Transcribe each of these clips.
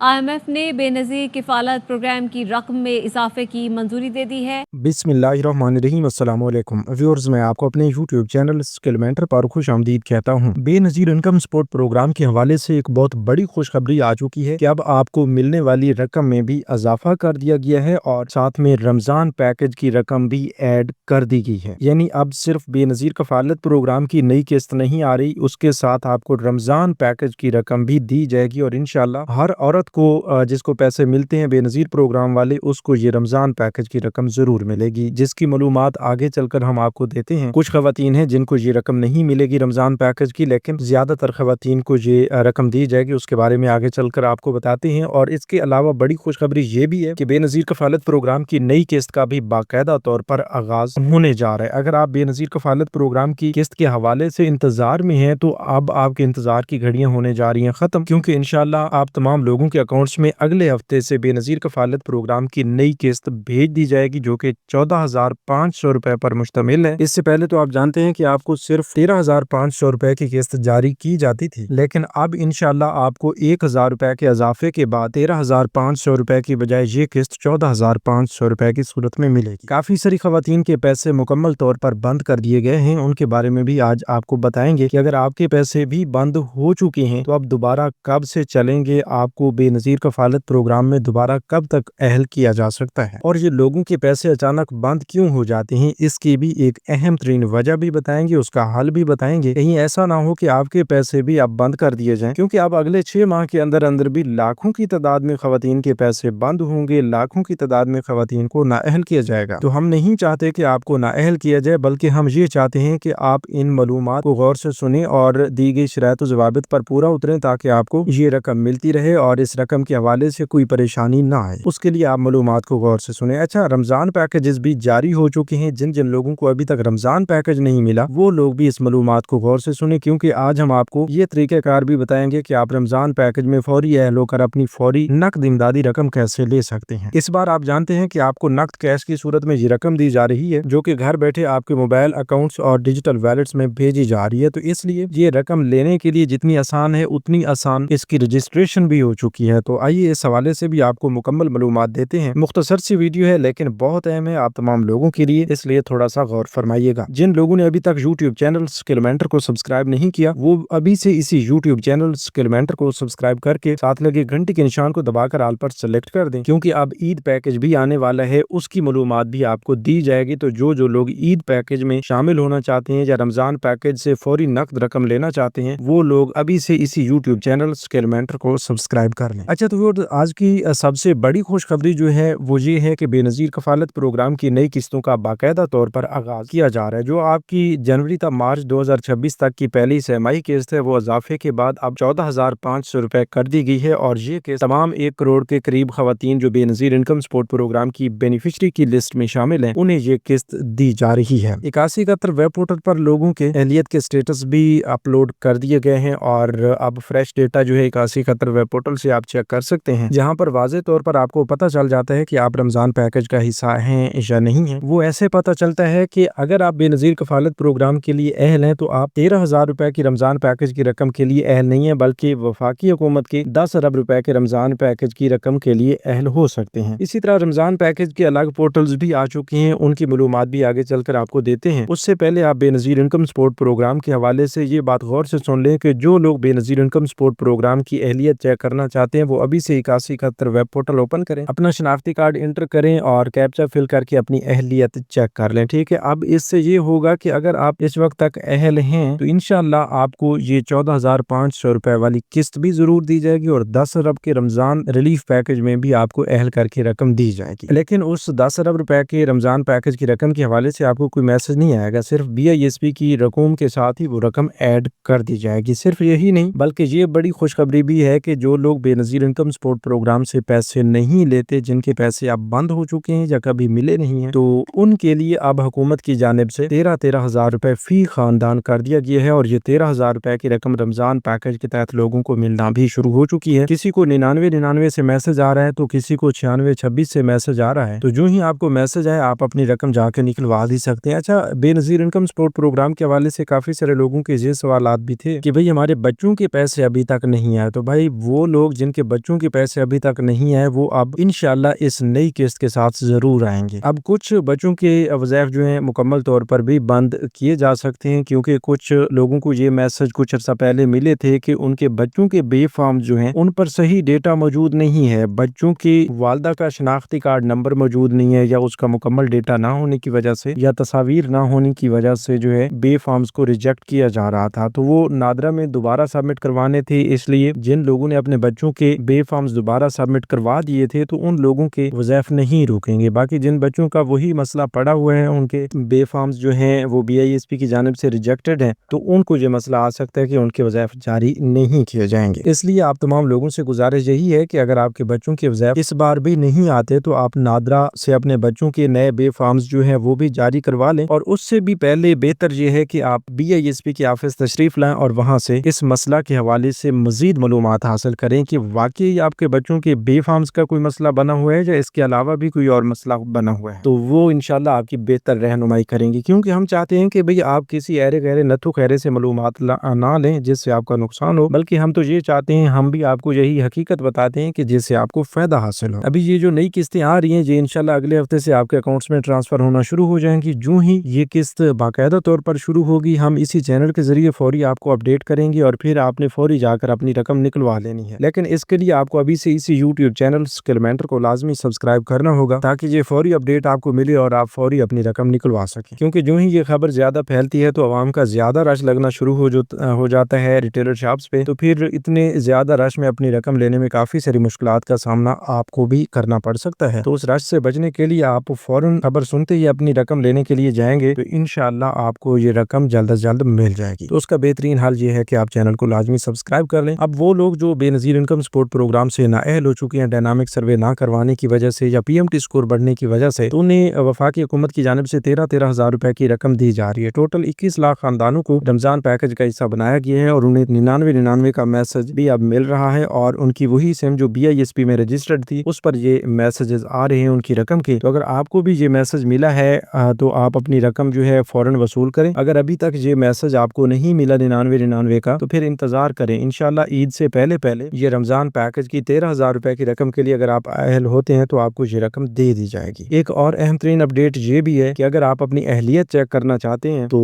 IMF ने Benazir किफ़ालत programme की रकम में इजाफे की मंजूरी दे दी है। बिस्मिल्लाहिर्रहमानिर्रहीम। अस्सलाम वालेकुम व्यूअर्स, मैं आपको अपने यूट्यूब चैनल स्किल मेंटर पर खुश आमदीद कहता हूँ। बेनज़ीर इनकम सपोर्ट प्रोग्राम के हवाले से एक बहुत बड़ी खुशखबरी आ चुकी है कि अब आपको मिलने वाली रकम में भी इजाफा कर दिया गया है और साथ में रमज़ान पैकेज की रकम भी ऐड कर दी गई है। यानी अब सिर्फ बेनज़ीर किफ़ालत प्रोग्राम की नई किस्त नहीं आ रही, उसके साथ आपको रमज़ान पैकेज की रकम भी दी जाएगी और इंशाल्लाह हर औरत को जिसको पैसे मिलते हैं बेनज़ीर प्रोग्राम वाले, उसको ये रमज़ान पैकेज की रकम जरूर मिलेगी, जिसकी मालूमात आगे चलकर हम आपको देते हैं। कुछ खवातीन हैं जिनको ये रकम नहीं मिलेगी रमज़ान पैकेज की, लेकिन ज्यादातर खवातीन को ये रकम दी जाएगी, उसके बारे में आगे चलकर आपको बताते हैं। और इसके अलावा बड़ी खुशखबरी ये भी है कि बेनज़ीर कफालत प्रोग्राम की नई किस्त का भी बाकायदा तौर पर आगाज होने जा रहा है। अगर आप बेनज़ीर कफालत प्रोग्राम की किस्त के हवाले से इंतजार में हैं तो अब आपके इंतजार की घड़ियां होने जा रही हैं खत्म, क्योंकि इंशाल्लाह आप तमाम लोगों के अकाउंट्स में अगले हफ्ते से बेनज़ीर कफालत प्रोग्राम की नई किस्त भेज दी जाएगी, जो कि 14,500 रुपए पर मुश्तमिल है। इससे पहले तो आप जानते हैं कि आपको सिर्फ 13,500 रुपए की किस्त जारी की जाती थी, लेकिन अब इंशाल्लाह आपको 1,000 रुपए के इजाफे के बाद 13,500 रुपए की बजाय ये किस्त 14,500 रुपए की सूरत में मिलेगी। काफी सारी खवातीन के पैसे मुकम्मल तौर पर बंद कर दिए गए हैं, उनके बारे में भी आज आपको बताएंगे कि अगर आपके पैसे भी बंद हो चुके हैं तो अब दोबारा कब से चलेंगे, आपको बेनज़ीर कफालत प्रोग्राम में दोबारा कब तक अहल किया जा सकता है, और ये लोगों के पैसे अचानक बंद क्यों हो जाते हैं, इसकी भी एक अहम तरीन वजह भी बताएंगे, उसका हल भी बताएंगे। कहीं ऐसा ना हो कि आपके पैसे भी अब बंद कर दिए जाएं, क्योंकि अब अगले 6 माह के अंदर अंदर भी लाखों की तादाद में खवातीन के पैसे बंद होंगे, लाखों की तादाद में खवातीन को नाअहल किया जाएगा। तो हम नहीं चाहते कि आपको नाअहल किया जाए, बल्कि हम ये चाहते हैं कि आप इन मालूमात को गौर से सुने और दी गई शराइत व ज़वाबित पर पूरा उतरें, ताकि आपको ये रकम मिलती रहे और इस रकम के हवाले से कोई परेशानी ना आए। उसके लिए आप मालूमात को गौर से सुने। अच्छा, रमजान पैकेजेस भी जारी हो चुके हैं। जिन जिन लोगों को अभी तक रमजान पैकेज नहीं मिला वो लोग भी इस मालूमात को गौर से सुने, क्योंकि आज हम आपको ये तरीक़ेकार भी बताएंगे कि आप रमजान पैकेज में फौरी अहल होकर अपनी फौरी नकद इमदादी रकम कैसे ले सकते हैं। इस बार आप जानते हैं कि आपको नकद कैश की सूरत में ये रकम दी जा रही है, जो कि घर बैठे आपके मोबाइल अकाउंट्स और डिजिटल वॉलेट्स में भेजी जा रही है। तो इसलिए ये रकम लेने के लिए जितनी आसान है उतनी आसान इसकी रजिस्ट्रेशन भी हो चुकी है। तो आइए इस हवाले से भी आपको मुकम्मल मालूमात देते हैं। मुख्तसर सी वीडियो है लेकिन बहुत अहम है आप तमाम लोगों के लिए, इसलिए थोड़ा सा गौर फरमाइएगा। जिन लोगों ने अभी तक यूट्यूब चैनल स्किल मेंटर को सब्सक्राइब नहीं किया, वो अभी से इसी यूट्यूब चैनल स्किल मेंटर को सब्सक्राइब करके साथ लगे घंटी के निशान को दबाकर आल पर सेलेक्ट कर दें, क्योंकि अब ईद पैकेज भी आने वाला है, उसकी मालूमात भी आपको दी जाएगी। तो जो लोग ईद पैकेज में शामिल होना चाहते हैं या रमजान पैकेज से फौरी नकद रकम लेना चाहते हैं, वो लोग अभी से इसी यूट्यूब चैनल स्किल मेंटर को सब्सक्राइब कर लें। अच्छा, तो आज की सबसे बड़ी खुशखबरी जो है वो ये है कि बेनज़ीर कफालत प्रोग्राम की नई किस्तों का बाकायदा तौर पर आगाज किया जा रहा है। जो आपकी जनवरी तक मार्च 2026 तक की पहली सहमाही किस्त है, वो इजाफे के बाद अब 14,500 रुपए कर दी गई है, और ये किस्त तमाम 1 करोड़ के करीब खवातीन जो बेनज़ीर इनकम सपोर्ट प्रोग्राम की बेनिफिशरी की लिस्ट में शामिल हैं, उन्हें ये किस्त दी जा रही है। 8171 वेब पोर्टल पर लोगों के अहलियत के स्टेटस भी अपलोड कर दिए गए हैं, और अब फ्रेश डेटा जो है 8171 वेब पोर्टल से आप चेक कर सकते हैं, जहां पर वाज़े तौर पर आपको पता चल जाता है कि आप रमजान पैकेज का हिस्सा हैं या नहीं है। वो ऐसे पता चलता है कि अगर आप बेनज़ीर कफालत प्रोग्राम के लिए अहल हैं तो आप 13,000 रुपए की रमजान पैकेज की रकम के लिए अहल नहीं है, बल्कि वफाकी हुकूमत के 10 अरब रुपए के रमजान पैकेज की रकम के लिए अहल हो सकते हैं। इसी तरह रमजान पैकेज के अलग पोर्टल्स भी आ चुके हैं, उनकी मालूमात भी आगे चलकर आपको देते हैं। उससे पहले आप बेनज़ीर इनकम सपोर्ट प्रोग्राम के हवाले से ये बात गौर से सुन लें कि जो लोग बेनज़ीर इनकम सपोर्ट प्रोग्राम की अहलियत चेक करना चाहते हैं वो अभी से 8171 वेब पोर्टल ओपन करें, अपना शनाख्ती कार्ड इंटर करें और कैप्चा फिल करके अपनी अहलियत चेक कर लें। ठीक है, अब इससे ये होगा कि अगर आप इस वक्त तक अहल हैं तो इंशाल्लाह आपको ये 14,500 रुपए वाली किस्त भी जरूर दी जाएगी, और 10 अरब के रमजान रिलीफ पैकेज में भी आपको अहल करके रकम दी जाएगी। लेकिन उस 10 अरब रुपए के रमजान पैकेज की रकम के हवाले से आपको कोई मैसेज नहीं आएगा, सिर्फ BISP की रकूम के साथ ही वो रकम ऐड कर दी जाएगी। सिर्फ यही नहीं, बल्कि ये बड़ी खुशखबरी भी है कि जो लोग बेनज़ीर इनकम सपोर्ट प्रोग्राम से पैसे नहीं लेते, जिनके पैसे अब बंद हो चुके हैं या कभी मिले नहीं हैं, तो उनके लिए अब हुकूमत की जानिब से 13,000 रुपए फी खानदान कर दिया गया है, और ये 13,000 रुपए की रकम रमजान पैकेज के तहत लोगों को मिलना भी शुरू हो चुकी है। किसी को 9999 से मैसेज आ रहा है, तो किसी को 9626 से मैसेज आ रहा है। तो जो ही आपको मैसेज आए आप अपनी रकम जाके निकलवा ही सकते हैं। अच्छा, बेनज़ीर इनकम सपोर्ट प्रोग्राम के हवाले से काफी सारे लोगों के ये सवालात भी थे कि भाई हमारे बच्चों के पैसे अभी तक नहीं आए। तो भाई वो लोग जिन के बच्चों के पैसे अभी तक नहीं आए वो अब इंशाल्लाह इस नई किस्त के साथ जरूर आएंगे। अब कुछ बच्चों के वज़ाइफ जो हैं मुकम्मल तौर पर भी बंद किए जा सकते हैं, क्योंकि कुछ लोगों को ये मैसेज कुछ अर्सा पहले मिले थे कि उनके बच्चों के बे फॉर्म जो हैं उन पर सही डेटा मौजूद नहीं है, बच्चों की वालदा का शनाख्ती कार्ड नंबर मौजूद नहीं है, या उसका मुकम्मल डेटा ना होने की वजह से या तस्वीर ना होने की वजह से जो है बे फॉर्म्स को रिजेक्ट किया जा रहा था। तो वो नादरा में दोबारा सबमिट करवाने थे, इसलिए जिन लोगों ने अपने बच्चों के बे फॉर्म्स दोबारा सबमिट करवा दिए थे तो उन लोगों के वज़ाइफ नहीं रुकेंगे। बाकी जिन बच्चों का वही मसला पड़ा हुआ है, उनके बे फॉर्म्स जो हैं वो BISP की जानिब से रिजेक्टेड हैं, तो उनको ये मसला आ सकता है कि उनके वज़ाइफ जारी नहीं किए जाएंगे। इसलिए आप तमाम लोगों से गुजारिश यही है कि अगर आपके बच्चों के वज़ाइफ इस बार भी नहीं आते तो आप नादरा से अपने बच्चों के नए बे फॉर्म्स जो हैं वो भी जारी करवा लें, और उससे भी पहले बेहतर ये है कि आप BISP की ऑफिस तशरीफ लाएं और वहां से इस मसला के हवाले से मजीद मालूमात हासिल करें कि वाकई आपके बच्चों के बे फॉर्म्स का कोई मसला बना हुआ है या इसके अलावा भी कोई और मसला बना हुआ है। तो वो इंशाल्लाह आपकी बेहतर रहनुमाई करेंगे, क्योंकि हम चाहते हैं कि भाई आप किसी ऐरे गहरे नथु खैरे से मालूमात ना लें जिससे आपका नुकसान हो, बल्कि हम तो ये चाहते हैं, हम भी आपको यही हकीकत बताते हैं कि जिससे आपको फायदा हासिल हो। अभी ये जो नई किस्तें आ रही हैं ये इंशाल्लाह अगले हफ्ते से आपके अकाउंट्स में ट्रांसफर होना शुरू हो जाएंगी। जो ही ये किस्त बाकायदा तौर पर शुरू होगी हम इसी चैनल के जरिए फौरी आपको अपडेट करेंगे और फिर आपने फौरी जाकर अपनी रकम निकलवा लेनी है। लेकिन इसके लिए आपको अभी से इसी यूट्यूब चैनल स्किल मेंटर को लाजमी सब्सक्राइब करना होगा ताकि ये फौरी अपडेट आपको मिले और आप फौरी अपनी रकम निकलवा सकें, क्योंकि जो ही ये खबर ज्यादा फैलती है तो आवाम का ज्यादा रश लगना शुरू हो जाता है रिटेलर शॉप्स पे, तो फिर इतने ज्यादा रश में अपनी रकम लेने में काफी सारी मुश्किलात का सामना आपको भी करना पड़ सकता है। तो उस रश से बचने के लिए आप फौरन खबर सुनते ही अपनी रकम लेने के लिए जाएंगे तो इंशाल्लाह आपको ये रकम जल्द से जल्द मिल जाएगी। तो उसका बेहतरीन हाल ये है कि आप चैनल को लाजमी सब्सक्राइब कर लें। अब वो लोग जो बेनज़ीर इनकम सपोर्ट प्रोग्राम से नाअहल हो चुके हैं डायनामिक सर्वे ना करवाने की वजह से या PMT स्कोर बढ़ने की वजह से, तो उन्हें वफाकी हुकूमत की जानिब से 13-13 हज़ार रुपए की रकम दी जा रही है। टोटल 21 लाख खानदानों को रमजान पैकेज का हिस्सा बनाया गया है और उन्हें 99 का मैसेज भी अब मिल रहा है, और उनकी वही सिम जो BISP में रजिस्टर्ड थी उस पर ये मैसेजेस आ रहे हैं उनकी रकम के। तो अगर आपको भी ये मैसेज मिला है तो आप अपनी रकम जो है फौरन वसूल करें। अगर अभी तक ये मैसेज आपको नहीं मिला 99 का तो फिर इंतजार करें, इंशाल्लाह ईद से पहले ये रमजान पैकेज की 13 हज़ार रुपए की रकम के लिए अगर आप अहल होते हैं तो आपको ये रकम दे दी जाएगी। एक और अहम तरीन अपडेट ये भी है कि अगर आप अपनी अहलियत चेक करना चाहते हैं तो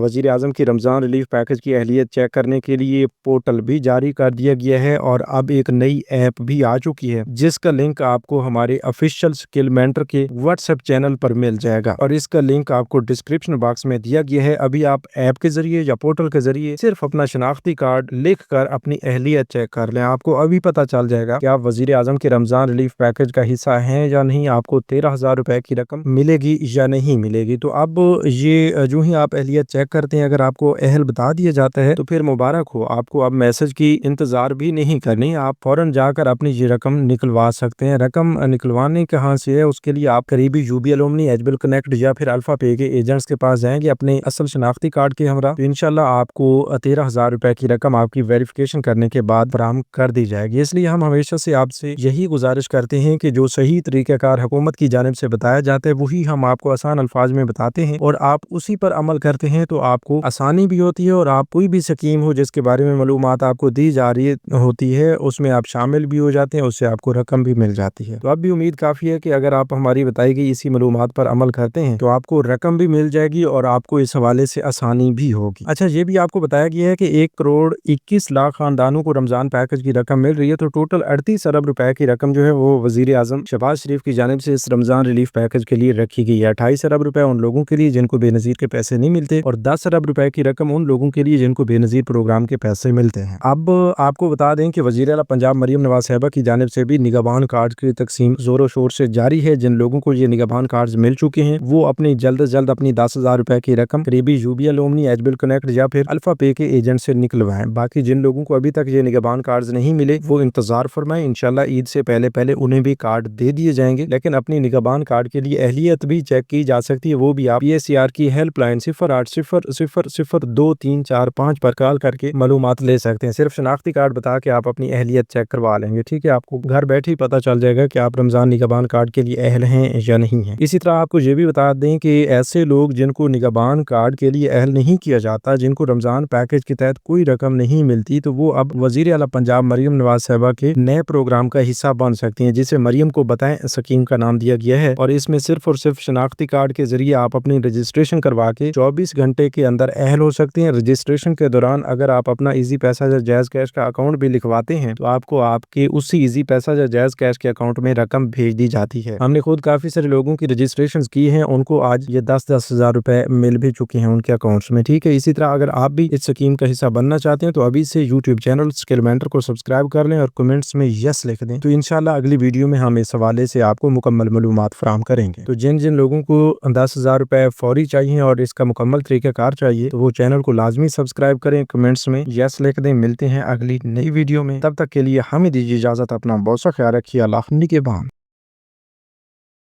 वजीर आजम की रमजान रिलीफ पैकेज की अहलियत चेक करने के लिए पोर्टल भी जारी कर दिया गया है और अब एक नई ऐप भी आ चुकी है जिसका लिंक आपको हमारे ऑफिशियल स्किल मेंटर के व्हाट्सएप चैनल पर मिल जाएगा, और इसका लिंक आपको डिस्क्रिप्शन बॉक्स में दिया गया है। अभी आप ऐप के जरिए या पोर्टल के जरिए सिर्फ अपना शनाख्ती कार्ड लिख कर अपनी अहलियत चेक कर लें, आपको अभी पता चल जाएगा कि आप वजीर आजम के रमजान रिलीफ पैकेज का हिस्सा हैं या नहीं, आपको 13 हज़ार रुपए की रकम मिलेगी या नहीं मिलेगी। तो अब ये जो ही आप अहलियत चेक करते हैं अगर आपको अहल बता दिया जाता है तो फिर मुबारक हो, आपको अब मैसेज की इंतजार भी नहीं करनी, आप फौरन जाकर अपनी ये रकम निकलवा सकते हैं। रकम निकलवाने कहाँ से है उसके लिए आप करीबी यूबी एलुमनी एजबिल कनेक्ट या फिर अल्फा पे के एजेंट्स के पास जाएंगे अपने असल शनाख्ती कार्ड के हमरा, तो इंशाल्लाह आपको 13 हज़ार रुपए की रकम आपकी वेरिफिकेशन करने के बाद फराहम कर दी जाएगी। इसलिए हम हमेशा से आपसे यही गुजारिश करते हैं कि जो सही तरीक़ाकार हुकूमत की जानिब से बताया जाता है वही हम आपको आसान अल्फाज में बताते हैं और आप उसी पर अमल करते हैं तो आपको आसानी भी होती है और आप कोई भी स्कीम हो जिसके बारे में मालूमात आपको दी जा रही होती है उसमें आप शामिल भी हो जाते हैं, उससे आपको रकम भी मिल जाती है। तो अब भी उम्मीद काफ़ी है कि अगर आप हमारी बताई गई इसी मालूमात पर अमल करते हैं तो आपको रकम भी मिल जाएगी और आपको इस हवाले से आसानी भी होगी। अच्छा, ये भी आपको बताया गया है कि 1 करोड़ 21 लाख खानदानों को रमजान पैकेज की रकम मिल रही है, तो टोटल 38 अरब रुपए की रकम जो है वो वजीर आजम शहबाज शरीफ की जानिब से इस रमजान रिलीफ पैकेज के लिए रखी गई है। 28 अरब रुपए उन लोगों के लिए जिनको बेनजीर के पैसे नहीं मिलते और 10 अरब रुपए की रकम उन लोगों के लिए जिनको बेनजीर प्रोग्राम के पैसे मिलते हैं। अब आपको बता दें कि वजीर आला पंजाब मरियम नवाज साहिबा की जानिब से भी निगहबान कार्ड की तकसीम जोरों शोर से जारी है। जिन लोगों को ये निगहबान कार्ड मिल चुके हैं वो अपनी जल्द से जल्द अपनी 10 हज़ार रुपए की रकम करीबी यूबी एलुमनी एजबिल कनेक्ट या फिर अल्फा पे के एजेंट से निकलवाएं। बाकी जिन लोगों को अभी तक ये निगहबान कार्ड नहीं मिले वो इंतजार फरमाएं, इंशाल्लाह ईद से पहले उन्हें भी कार्ड दे दिए जाएंगे। लेकिन अपनी निगहबान कार्ड के लिए अहलियत भी चेक की जा सकती है, वो भी आप PSCR की हेल्पलाइन 0800002345 पर कॉल करके मालूमात ले सकते हैं। सिर्फ शनाख्ती कार्ड बता के आप अपनी अहलियत चेक करवा लेंगे, ठीक है। आपको घर बैठे ही पता चल जाएगा कि आप रमजान निगहबान कार्ड के लिए अहल हैं या नहीं है। इसी तरह आपको ये भी बता दें कि ऐसे लोग जिनको निगहबान कार्ड के लिए अहल नहीं किया जाता, जिनको रमजान पैकेज के तहत कोई रकम नहीं मिलती, तो वो अब वजीर आला पंजाब मरियम नवाज साहिबा के नए प्रोग्राम का हिस्सा बन सकती हैं, जिसे मरियम को बताएं स्कीम का नाम दिया गया है। और इसमें सिर्फ और सिर्फ शनाख्ती कार्ड के जरिए आप अपनी रजिस्ट्रेशन करवा के 24 घंटे के अंदर अहल हो सकते हैं। रजिस्ट्रेशन के दौरान अगर आप अपना इजी पैसा या जायज कैश का अकाउंट भी लिखवाते हैं तो आपको आपके उसी इजी पैसा या जायज कैश के अकाउंट में रकम भेज दी जाती है। हमने खुद काफी सारे लोगों की रजिस्ट्रेशन की हैं, उनको आज ये 10-10 हजार रुपए मिल भी चुके हैं उनके अकाउंट्स में। ठीक है, इसी तरह अगर आप भी इस स्कीम का हिस्सा बनना चाहते हैं तो अभी से यूट्यूब चैनल स्किल मेंटर को सब्सक्राइब कर लें और कमेंट्स में यस लिख दें, तो इंशाल्लाह अगली वीडियो में हम इस हवाले से आपको मुकम्मल मालूमात फराहम करेंगे। तो जिन जिन लोगों को 10,000 रुपए फौरी चाहिए और इसका मुकम्मल तरीक़ाकार चाहिए तो वो चैनल को लाजमी सब्सक्राइब करें, कमेंट्स में यस लिख दें। मिलते हैं अगली नई वीडियो में, तब तक के लिए हमें दीजिए इजाजत। अपना बहुत सा ख्याल रखिए। अल्लाह निगहबान।